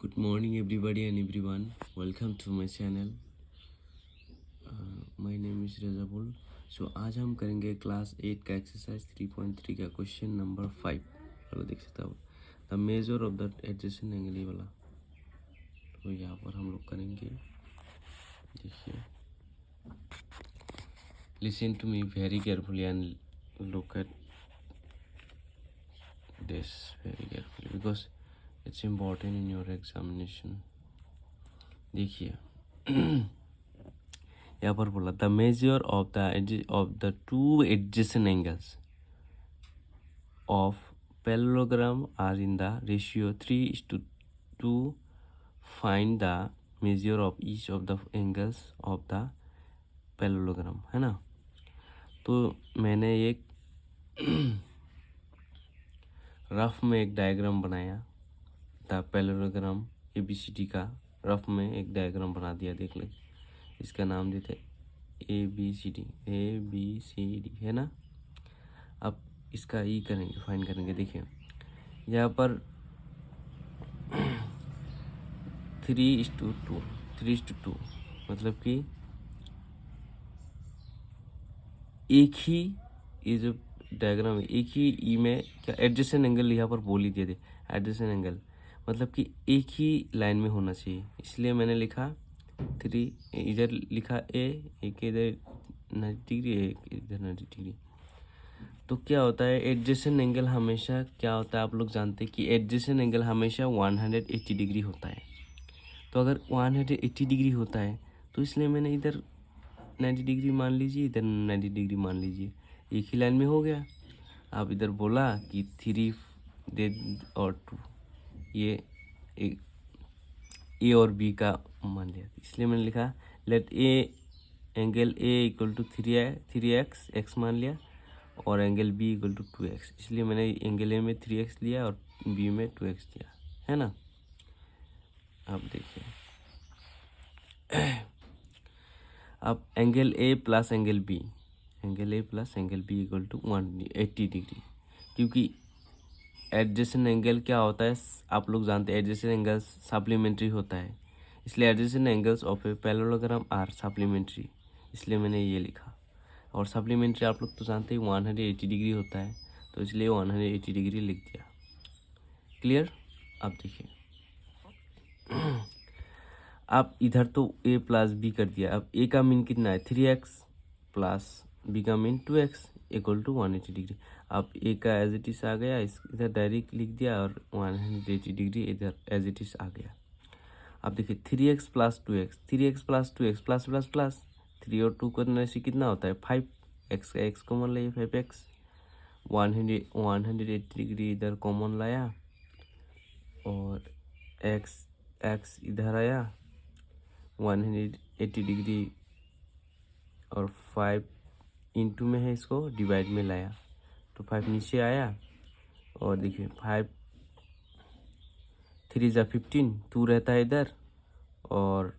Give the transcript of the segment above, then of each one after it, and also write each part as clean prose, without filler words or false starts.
Good morning, everybody and everyone. Welcome to my channel. My name is Rezabul. So आज हम करेंगे class 8 का exercise 3.3 का question number 5 वाला देख सकते हो the measure of the adjacent angle ये वाला। तो यहाँ पर हम लोग करेंगे, देखिए, listen to me very carefully and look at this very carefully because it's important in your examination. देखिए यहाँ पर बोला the measure of the two adjacent angles of parallelogram are in the ratio 3:2। Find the measure of each of the angles of the parallelogram, है ना। तो मैंने एक rough में एक डायग्राम बनाया, द पैरेललोग्राम ABCD का रफ में एक डायग्राम बना दिया। देख ले, इसका नाम देते ABCD है ना। अब इसका ई करेंगे, फाइंड करेंगे। देखिए यहाँ पर 3:2 मतलब कि एक ही ये जो डायग्राम है, एक ही ई में क्या एडजेसेंट एंगल यहाँ पर बोल ही दिए थे। एडजेसेंट एंगल मतलब कि एक ही लाइन में होना चाहिए, इसलिए मैंने लिखा 3, इधर लिखा एक इधर 90 डिग्री, एक इधर 90 डिग्री। तो क्या होता है एडजेसेंट एंगल हमेशा क्या होता है, आप लोग जानते हैं कि एडजेसेंट एंगल हमेशा 180 डिग्री होता है। तो अगर 180 डिग्री होता है तो इसलिए मैंने इधर 90 डिग्री मान लीजिए, इधर 90 डिग्री मान लीजिए, एक ही लाइन में हो गया। आप इधर बोला कि 3 दे और 2, ये ए और बी का मान लिया, इसलिए मैंने लिखा let angle A equal to 3x X मान लिया और angle B equal to 2x, इसलिए मैंने एंगल ए में 3x लिया और बी में 2x दिया, है ना। अब देखिए अब angle A plus angle B equal to 180 degree, क्योंकि एडजेसेंट एंगल क्या होता है, आप लोग जानते हैं एडजेसेंट एंगल्स सप्लीमेंट्री होता है, इसलिए adjacent angles of a parallelogram are supplementary, इसलिए मैंने ये लिखा। और सप्लीमेंट्री आप लोग तो जानते हैं 180 डिग्री होता है, तो इसलिए 180 डिग्री लिख दिया। क्लियर। अब देखिए अब इधर तो a प्लस बी कर दिया। अब a का मीन कितना है 3x प्लस b का mean 2x equal to 180 degree. अब a का एज इट इज आ गया, इधर डायरेक्ट लिख दिया और 180 डिग्री इधर एज इट इज आ गया। अब देखिए 3x plus 2x plus plus plus 3 और 2 करने से कितना होता है 5x का x कॉमन लाइए 5x 180 डिग्री इधर कॉमन लाया और x इधर आया 180 डिग्री और 5 इंटू में है, इसको डिवाइड में लाया तो 5 नीचे आया और देखिए 5 3 ज़ा 15 2 रहता है इधर और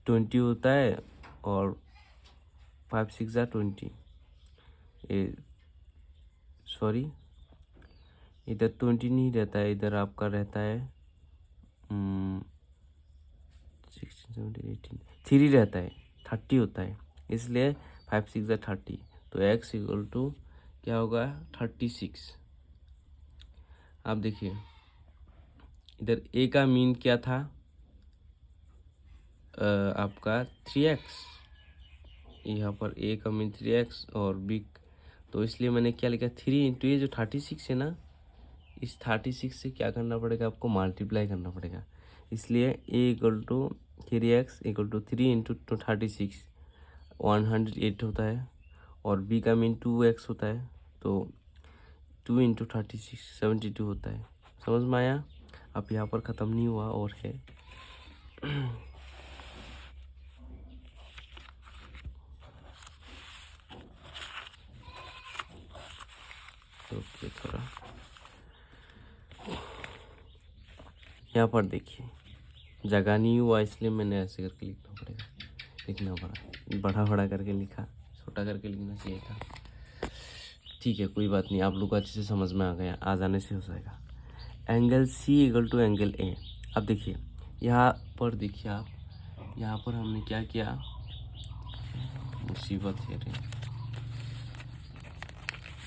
20 होता है और 5 6 ज़ा 20, सॉरी इधर 20 नहीं रहता है, इधर आपका रहता है 16 17 18 3 रहता है, 30 होता है, इसलिए 5 6 ज़ा 30, तो x इक्वल टू क्या होगा 36। आप देखिए इधर a का मीन क्या था आपका 3x, यहाँ पर a का मीन 3x और b, तो इसलिए मैंने क्या लिखा 3 इंटू ये जो 36 है ना, इस 36 से क्या करना पड़ेगा आपको मल्टीप्लाई करना पड़ेगा, इसलिए a equal to 3x equal to 3 into 36 108 होता है और b का मीन 2x होता है, तो 2 इंटू 36 72 होता है। समझ में आया। अब यहाँ पर ख़त्म नहीं हुआ और है ओके थोड़ा यहाँ पर देखिए जगह नहीं हुआ, इसलिए मैंने ऐसे करके लिखना पड़ेगा, लिखना पड़ा, बड़ा करके लिखा, छोटा करके लिखना चाहिए था। ठीक है कोई बात नहीं, आप लोग को अच्छे से समझ में आ गया, आ जाने से हो जाएगा। Angle C equal to angle A, अब देखिए यहाँ पर, देखिए आप यहाँ पर हमने क्या किया, मुसीबत है रे,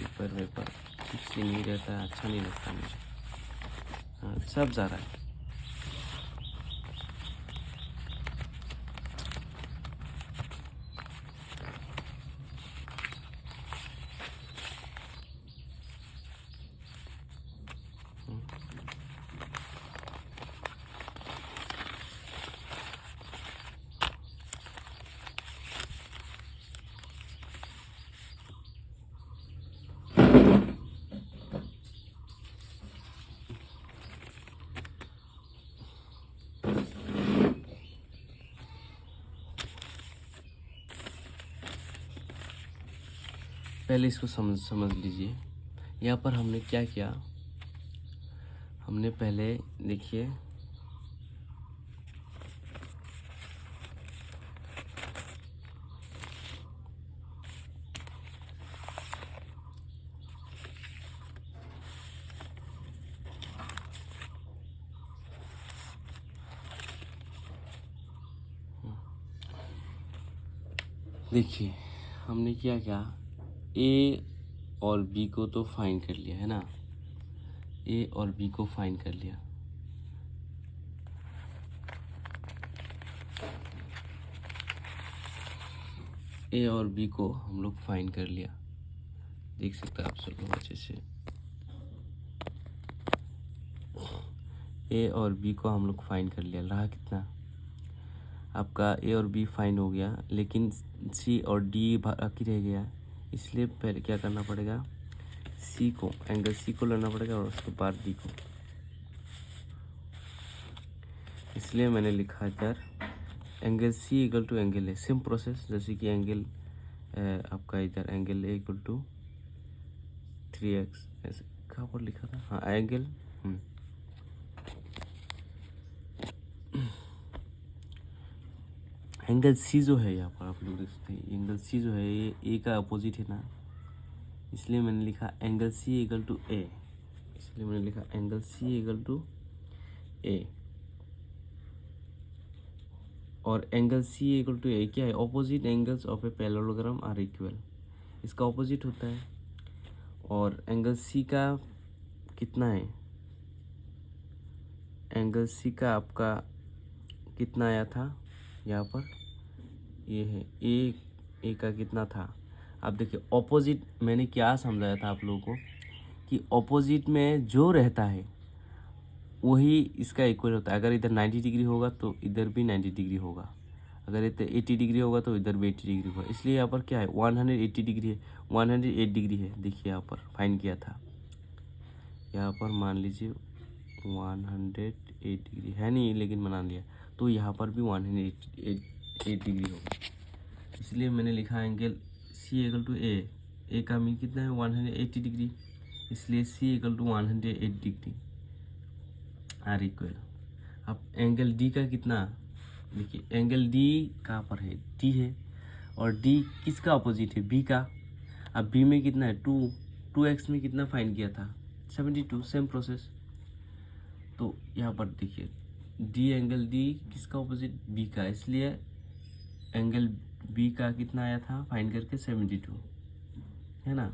पेपर ठीक से नहीं रहता है, अच्छा नहीं लगता मुझे। हाँ, सब जा रहा है। पहले इसको समझ लीजिए। यहाँ पर हमने क्या किया, हमने पहले देखिए देखिए हमने क्या किया, ए और बी को तो फाइंड कर लिया है ना, ए और बी को फाइंड कर लिया। ए और बी को हम लोग फाइंड कर लिया, देख सकते हैं आप सब लोग अच्छे से। ए और बी को हम लोग फाइंड कर लिया, रहा कितना आपका, ए और बी फाइंड हो गया, लेकिन सी और डी बाकी रह गया। इसलिए पहले क्या करना पड़ेगा, सी को, एंगल सी को लेना पड़ेगा और उसके बाद डी को। इसलिए मैंने लिखा इधर angle C equal to angle A, same process जैसे कि एंगल आपका इधर angle A equal to 3x, ऐसे कहाँ पर लिखा था, हाँ एंगल एंगल सी जो है, यहाँ पर आप लोग देख सकते हैं एंगल सी जो है ये ए का अपोजिट है ना, इसलिए मैंने लिखा angle C equal to A, इसलिए मैंने लिखा angle C equal to A. और angle C equal to A क्या है, opposite angles of a parallelogram are equal, इसका ऑपोजिट होता है। और एंगल सी का कितना है, एंगल सी का आपका कितना आया था, यहाँ पर ये है ए का कितना था। अब देखिए ऑपोजिट मैंने क्या समझाया था आप लोगों को कि ऑपोजिट में जो रहता है वही इसका इक्वल होता है। अगर इधर 90 डिग्री होगा तो इधर भी 90 डिग्री होगा, अगर इधर 80 डिग्री होगा तो इधर भी 80 डिग्री होगा। इसलिए यहाँ पर क्या है 180 डिग्री है, 108 डिग्री है। देखिए यहाँ पर फाइन किया था, यहाँ पर मान लीजिए 108 डिग्री है नहीं, लेकिन बना लिया तो यहाँ पर भी 108 डिग्री होगा। इसलिए मैंने लिखा angle C equal to a का मीन कितना है 180 डिग्री, इसलिए c equal to 108 degree are equal. अब एंगल डी का कितना, देखिए एंगल डी कहाँ पर है, डी है, और डी किसका अपोजिट है, बी का। अब बी में कितना है 2x में कितना फाइंड किया था 72, सेम प्रोसेस। तो यहाँ पर देखिए डी एंगल डी किसका अपोजिट, बी का, इसलिए एंगल बी का कितना आया था फाइंड करके 72 है ना।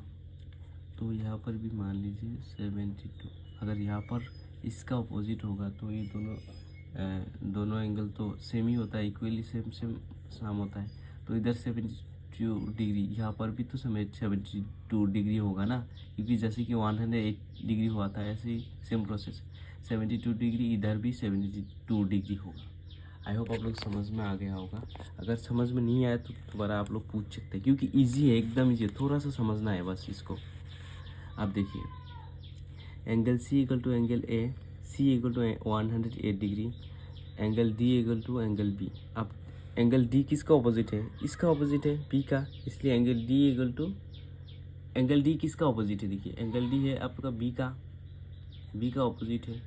तो यहाँ पर भी मान लीजिए 72। अगर यहाँ पर इसका अपोजिट होगा तो ये दोनों एंगल तो सेम ही होता है, इक्वली सेम साम होता है। तो इधर 72 डिग्री, यहाँ पर भी तो 72 डिग्री होगा ना, क्योंकि जैसे कि 108 डिग्री हुआ था ऐसे ही सेम प्रोसेस 72 डिग्री, इधर भी 72 डिग्री होगा। आई होप आप लोग समझ में आ गया होगा। अगर समझ में नहीं आया तो दोबारा आप लोग पूछ सकते हैं, क्योंकि ईजी है, एकदम ईजी है, थोड़ा सा समझना है बस इसको। आप देखिए angle C equal to angle A, C equal to 108 degree, angle D equal to angle B. अब एंगल डी किसका ऑपोजिट है, इसका ऑपोजिट है बी का, इसलिए angle D equal to angle D किसका ऑपोजिट है, देखिए एंगल डी है आपका बी का ऑपोजिट है,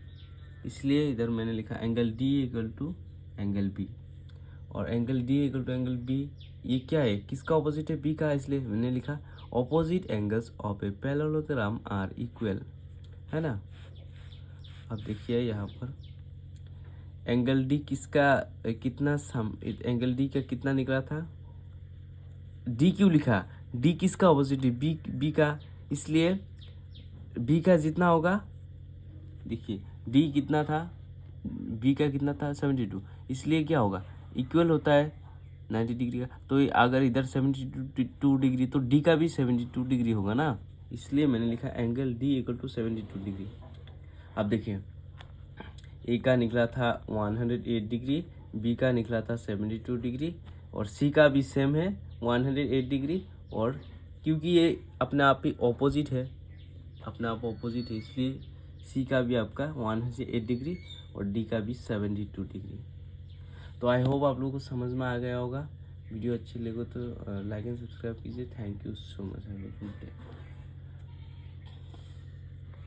इसलिए इधर मैंने लिखा angle D equal to angle b. और angle D equal to angle b ये क्या है, किसका ऑपोजिट है, बी का, इसलिए मैंने लिखा opposite angles of a parallelogram are equal, है ना। अब देखिए यहाँ पर एंगल डी किसका कितना सम एंगल डी का कितना निकला था, डी क्यों लिखा, डी किसका ऑपोजिट है, बी का, इसलिए बी का जितना होगा, देखिए डी कितना था, बी का कितना था 72, इसलिए क्या होगा इक्वल होता है 90 डिग्री का, तो अगर इधर 72 डिग्री तो डी का भी 72 डिग्री होगा ना, इसलिए मैंने लिखा angle D equal to 72 degree. अब देखिए ए का निकला था 108 डिग्री, बी का निकला था 72 डिग्री और सी का भी सेम है 108 डिग्री, और क्योंकि ये अपने आप ही ऑपोजिट है, अपने आप ऑपोजिट है, इसलिए सी का भी आपका 108 डिग्री और डी का भी 72 डिग्री। तो आई होप आप लोगों को समझ में आ गया होगा। वीडियो अच्छी लगे तो लाइक एंड सब्सक्राइब कीजिए। Thank you so much, have a good day.